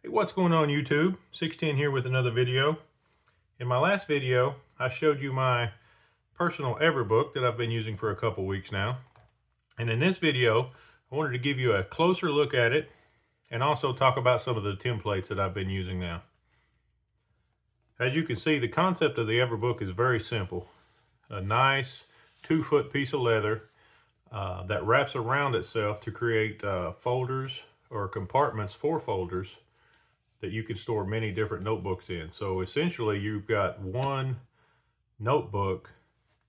Hey, what's going on YouTube? 610 here with another video. In my last video, I showed you my personal Everbook that I've been using for a couple weeks now. And in this video, I wanted to give you a closer look at it and also talk about some of the templates that I've been using now. As you can see, the concept of the Everbook is very simple. A nice 2-foot piece of leather that wraps around itself to create folders or compartments for folders that you can store many different notebooks in. So essentially you've got one notebook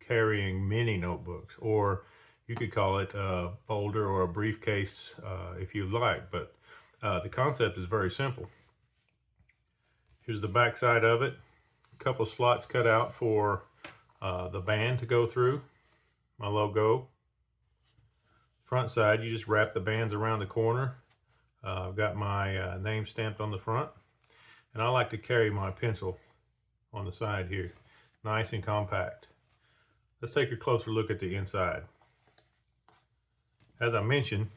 carrying many notebooks, or you could call it a folder or a briefcase if you like, but the concept is very simple. Here's the back side of it. A couple slots cut out for the band to go through, my logo. Front side, you just wrap the bands around the corner. I've got my name stamped on the front, and I like to carry my pencil on the side here, nice and compact. Let's take a closer look at the inside. As I mentioned,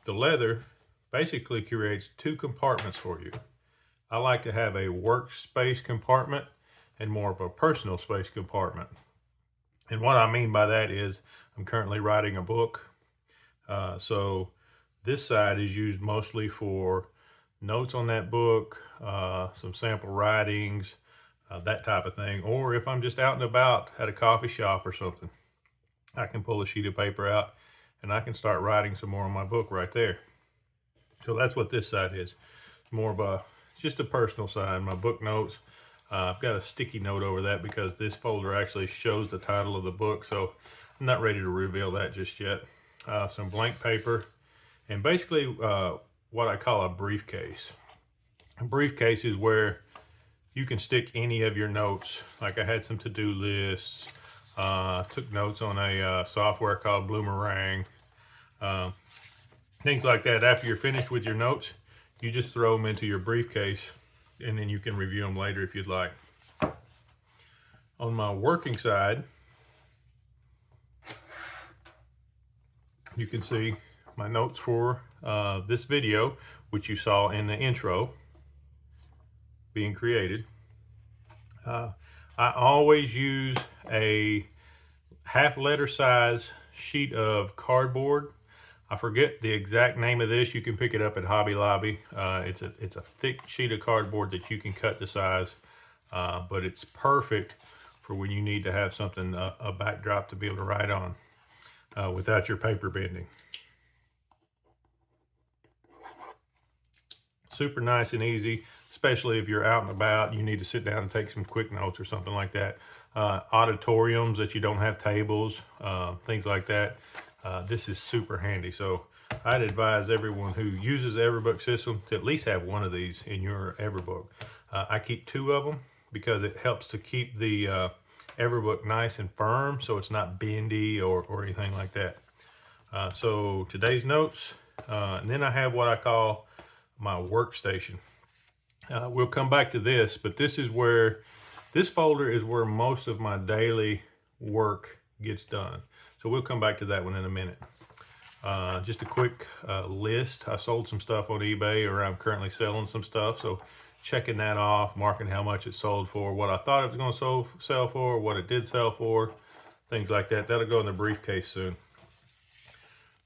the leather basically creates two compartments for you. I like to have a workspace compartment and more of a personal space compartment. And what I mean by that is I'm currently writing a book, so this side is used mostly for notes on that book, some sample writings, that type of thing. Or if I'm just out and about at a coffee shop or something, I can pull a sheet of paper out and I can start writing some more on my book right there. So that's what this side is. More of just a personal side, my book notes. I've got a sticky note over that because this folder actually shows the title of the book, so I'm not ready to reveal that just yet. Some blank paper. And basically what I call a briefcase. A briefcase is where you can stick any of your notes. Like I had some to-do lists, took notes on a software called Bloomerang, things like that. After you're finished with your notes, you just throw them into your briefcase and then you can review them later if you'd like. On my working side, you can see my notes for this video, which you saw in the intro being created. I always use a half letter size sheet of cardboard. I forget the exact name of this. You can pick it up at Hobby Lobby. It's a thick sheet of cardboard that you can cut to size, but it's perfect for when you need to have something, a backdrop to be able to write on without your paper bending. Super nice and easy, especially if you're out and about, you need to sit down and take some quick notes or something like that. Auditoriums that you don't have tables, things like that. This is super handy. So I'd advise everyone who uses the Everbook system to at least have one of these in your Everbook. I keep 2 of them because it helps to keep the Everbook nice and firm so it's not bendy or anything like that. So today's notes, and then I have what I call my workstation. We'll come back to this, but this folder is where most of my daily work gets done. So we'll come back to that one in a minute. Just a quick list. I sold some stuff on eBay, or I'm currently selling some stuff. So checking that off, marking how much it sold for, what I thought it was going to sell for, what it did sell for, things like that. That'll go in the briefcase soon.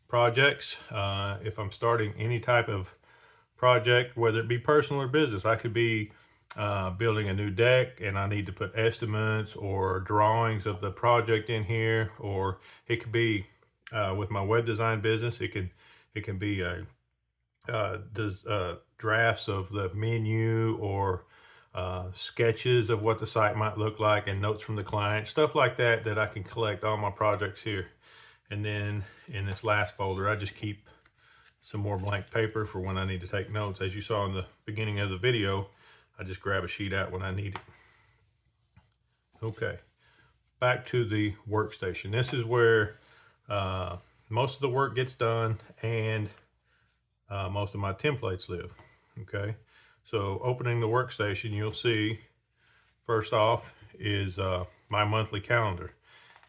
Projects. If I'm starting any type of project, whether it be personal or business, I could be building a new deck and I need to put estimates or drawings of the project in here, or it could be with my web design business, it can be drafts of the menu or sketches of what the site might look like and notes from the client, stuff like that I can collect all my projects here. And then in this last folder, I just keep some more blank paper for when I need to take notes. As you saw in the beginning of the video, I just grab a sheet out when I need it. Okay, back to the workstation. This is where most of the work gets done and most of my templates live. Okay, so opening the workstation, you'll see first off is my monthly calendar.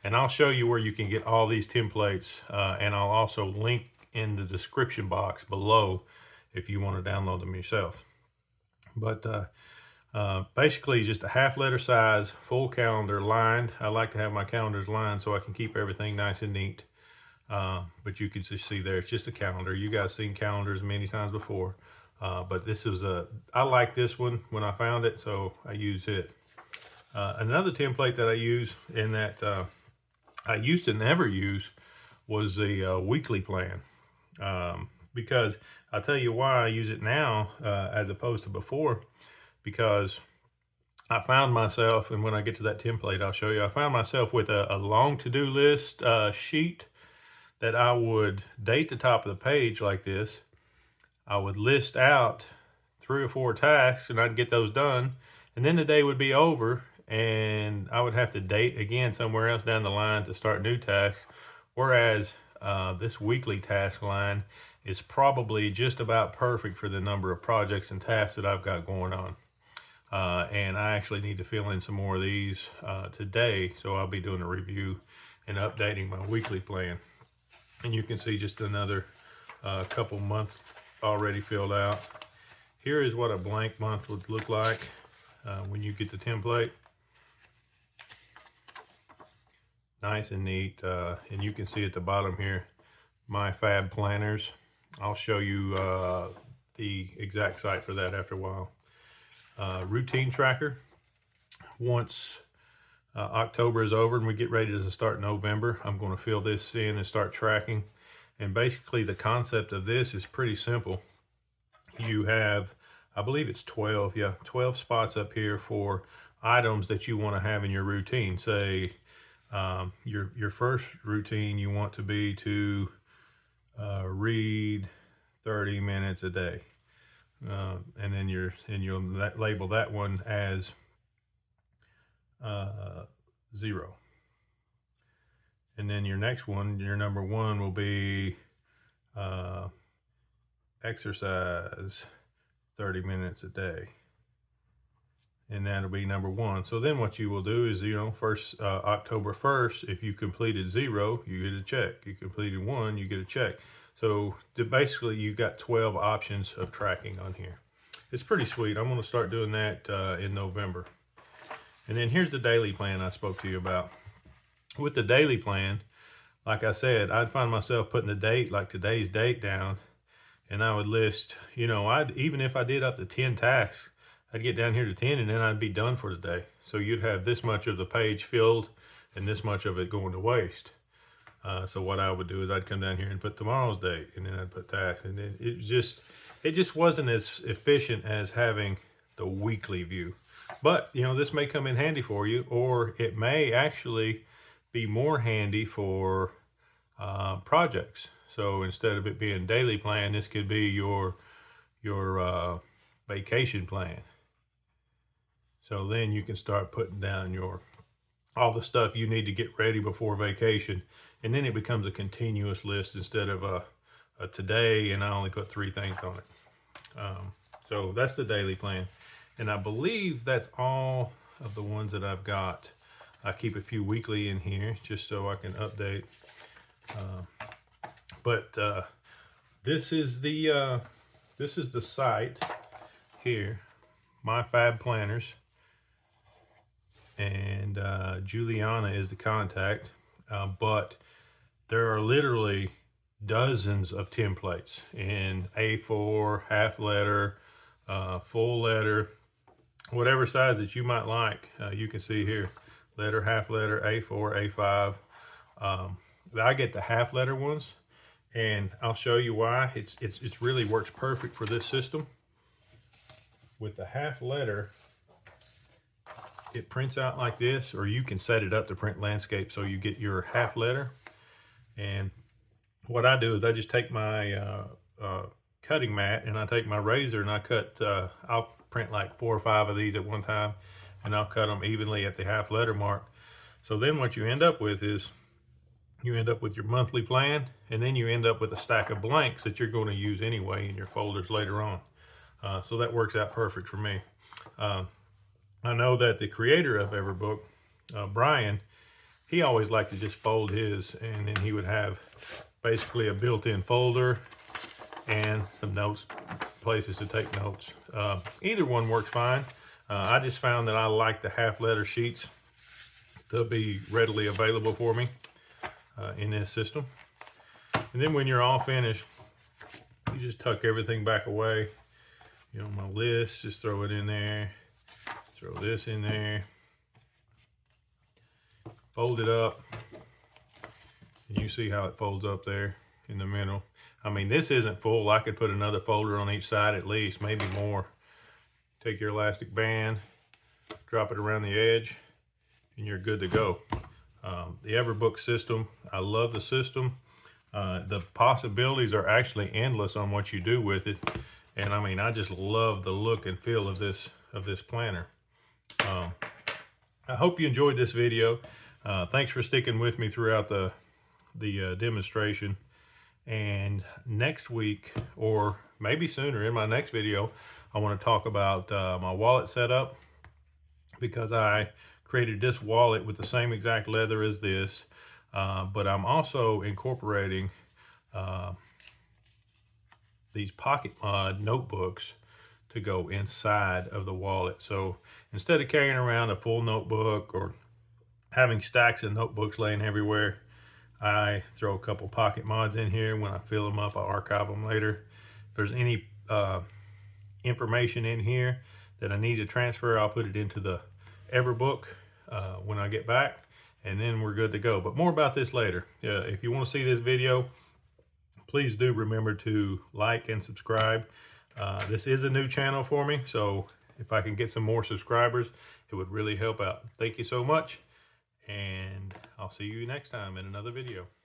And I'll show you where you can get all these templates, and I'll also link in the description box below if you want to download them yourself. But basically just a half letter size, full calendar lined. I like to have my calendars lined so I can keep everything nice and neat. But you can just see there, it's just a calendar. You guys seen calendars many times before. But this is I like this one when I found it, so I use it. Another template that I use and that I used to never use was the weekly plan. Because I'll tell you why I use it now as opposed to before, because I found myself, and when I get to that template, I'll show you, I found myself with a long to-do list sheet that I would date the top of the page like this. I would list out 3 or 4 tasks and I'd get those done. And then the day would be over and I would have to date again somewhere else down the line to start new tasks. Whereas this weekly task line is probably just about perfect for the number of projects and tasks that I've got going on. And I actually need to fill in some more of these today. So I'll be doing a review and updating my weekly plan. And you can see just another couple months already filled out. Here is what a blank month would look like when you get the template. Nice and neat. And you can see at the bottom here, my fab planners. I'll show you the exact site for that after a while. Routine tracker. Once October is over and we get ready to start November, I'm going to fill this in and start tracking. And basically the concept of this is pretty simple. You have, I believe it's 12 spots up here for items that you want to have in your routine. Say your first routine you want to be to read 30 minutes a day. And then you'll label that one as 0. And then your next one, your number 1 will be exercise 30 minutes a day. And that'll be number 1. So then what you will do is, first October 1st, if you completed 0, you get a check. You completed 1, you get a check. So basically you got 12 options of tracking on here. It's pretty sweet. I'm going to start doing that in November. And then here's the daily plan I spoke to you about. With the daily plan, like I said, I'd find myself putting the date, like today's date down, and I would list, even if I did up to 10 tasks, I'd get down here to 10 and then I'd be done for the day. So you'd have this much of the page filled and this much of it going to waste. So what I would do is I'd come down here and put tomorrow's date, and then I'd put tasks, and then it just wasn't as efficient as having the weekly view. But this may come in handy for you, or it may actually be more handy for projects. So instead of it being daily plan, this could be your vacation plan. So then you can start putting down all the stuff you need to get ready before vacation, and then it becomes a continuous list instead of a today, and I only put 3 things on it. So that's the daily plan, and I believe that's all of the ones that I've got. I keep a few weekly in here just so I can update. But this is the site here, my fab planners, and Juliana is the contact. But there are literally dozens of templates in A4, half letter, full letter, whatever size that you might like. You can see here. Letter, half letter, A4, A5. I get the half letter ones, and I'll show you why. It really works perfect for this system. With the half letter, it prints out like this, or you can set it up to print landscape so you get your half letter. And what I do is I just take my cutting mat and I take my razor and I cut, I'll print like 4 or 5 of these at one time, and I'll cut them evenly at the half letter mark. So then what you end up with is you end up with your monthly plan, and then you end up with a stack of blanks that you're going to use anyway in your folders later on. So that works out perfect for me. I know that the creator of Everbook, Brian, he always liked to just fold his, and then he would have basically a built-in folder, and some notes, places to take notes. Either one works fine. I just found that I like the half letter sheets to be readily available for me in this system. And then when you're all finished, you just tuck everything back away. You know, my list, just throw it in there. Throw this in there. Fold it up. And you see how it folds up there in the middle. I mean, this isn't full. I could put another folder on each side at least, maybe more. Take your elastic band, drop it around the edge, and you're good to go. The EverBook system, I love the system. The possibilities are actually endless on what you do with it. And I mean, I just love the look and feel of this planner. I hope you enjoyed this video. Thanks for sticking with me throughout the demonstration. And next week, or maybe sooner, in my next video, I want to talk about my wallet setup, because I created this wallet with the same exact leather as this, but I'm also incorporating these Pocket Mod notebooks to go inside of the wallet. So instead of carrying around a full notebook or having stacks of notebooks laying everywhere, I throw a couple Pocket Mods in here. When I fill them up, I'll archive them later. If there's any information in here that I need to transfer, I'll put it into the EverBook when I get back, and then we're good to go. But more about this later. If you want to see this video, please do remember to like and subscribe. This is a new channel for me, so if I can get some more subscribers, it would really help out. Thank you so much, and I'll see you next time in another video.